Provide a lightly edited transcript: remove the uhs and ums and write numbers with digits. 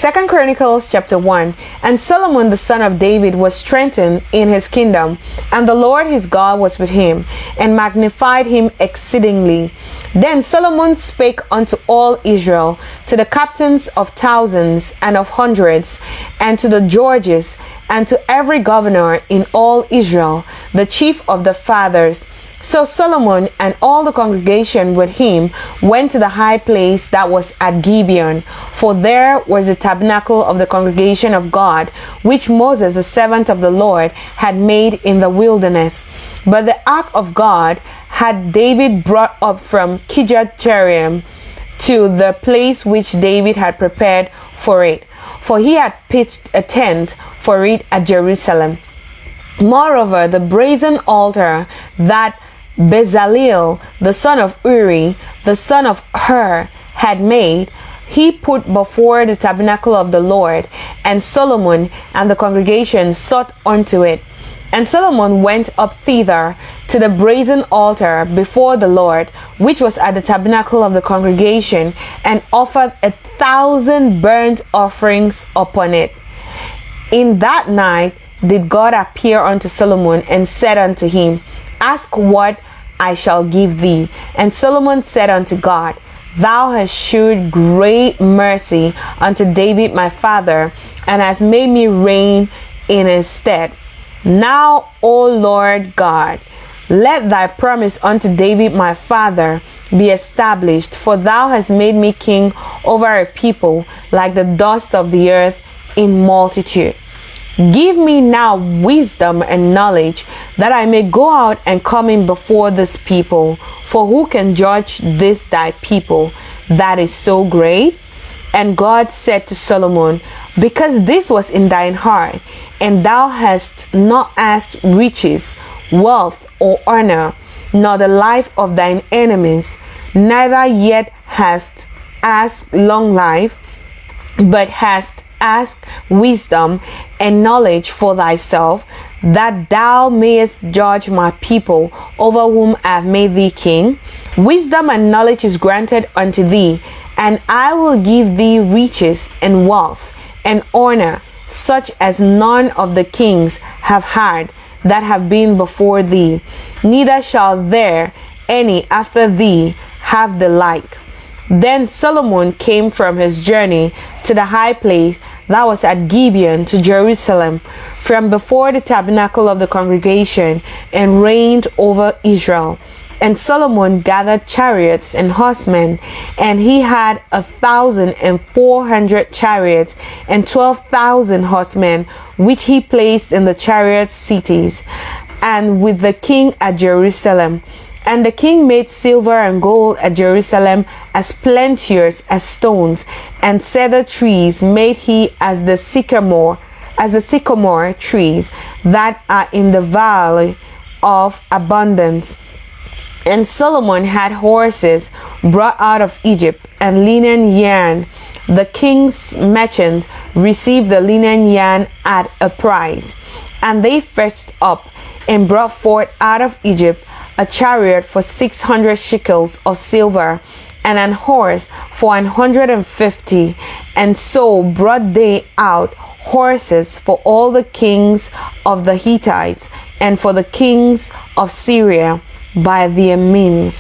2 Chronicles chapter 1. And Solomon the son of David was strengthened in his kingdom, and the Lord his God was with him, and magnified him exceedingly. Then Solomon spake unto all Israel, to the captains of thousands and of hundreds, and to the judges, and to every governor in all Israel, the chief of the fathers. So Solomon and all the congregation with him went to the high place that was at Gibeon, for there was the tabernacle of the congregation of God, which Moses the servant of the Lord had made in the wilderness. But the ark of God had David brought up from KJV to the place which David had prepared for it, for he had pitched a tent for it at Jerusalem. Moreover, the brazen altar that Bezaleel, the son of Uri, the son of Hur, had made, he put before the tabernacle of the Lord, and Solomon and the congregation sought unto it. And Solomon went up thither to the brazen altar before the Lord, which was at the tabernacle of the congregation, and offered 1,000 burnt offerings upon it. In that night did God appear unto Solomon, and said unto him, Ask what I shall give thee. And Solomon said unto God, Thou hast shewed great mercy unto David my father, and hast made me reign in his stead. Now, O Lord God, let thy promise unto David my father be established, for thou hast made me king over a people like the dust of the earth in multitude. Give me now wisdom and knowledge, that I may go out and come in before this people. For who can judge this thy people that is so great? And God said to Solomon, Because this was in thine heart, and thou hast not asked riches, wealth, or honor, nor the life of thine enemies, neither yet hast asked long life, but hast asked wisdom and knowledge for thyself, that thou mayest judge my people, over whom I have made thee king. Wisdom and knowledge is granted unto thee, and I will give thee riches and wealth and honor, such as none of the kings have had that have been before thee, neither shall there any after thee have the like. Then Solomon came from his journey to the high place that was at Gibeon to Jerusalem, from before the tabernacle of the congregation, and reigned over Israel. And Solomon gathered chariots and horsemen, and he had 1,400 chariots and 12,000 horsemen, which he placed in the chariot cities, and with the king at Jerusalem. And the king made silver and gold at Jerusalem as plenteous as stones, and cedar trees made he as the sycamore trees that are in the valley of abundance. And Solomon had horses brought out of Egypt, and linen yarn. The king's merchants received the linen yarn at a price, and they fetched up and brought forth out of Egypt a chariot for 600 shekels of silver, and an horse for 150. And so brought they out horses for all the kings of the Hittites, and for the kings of Syria by their means.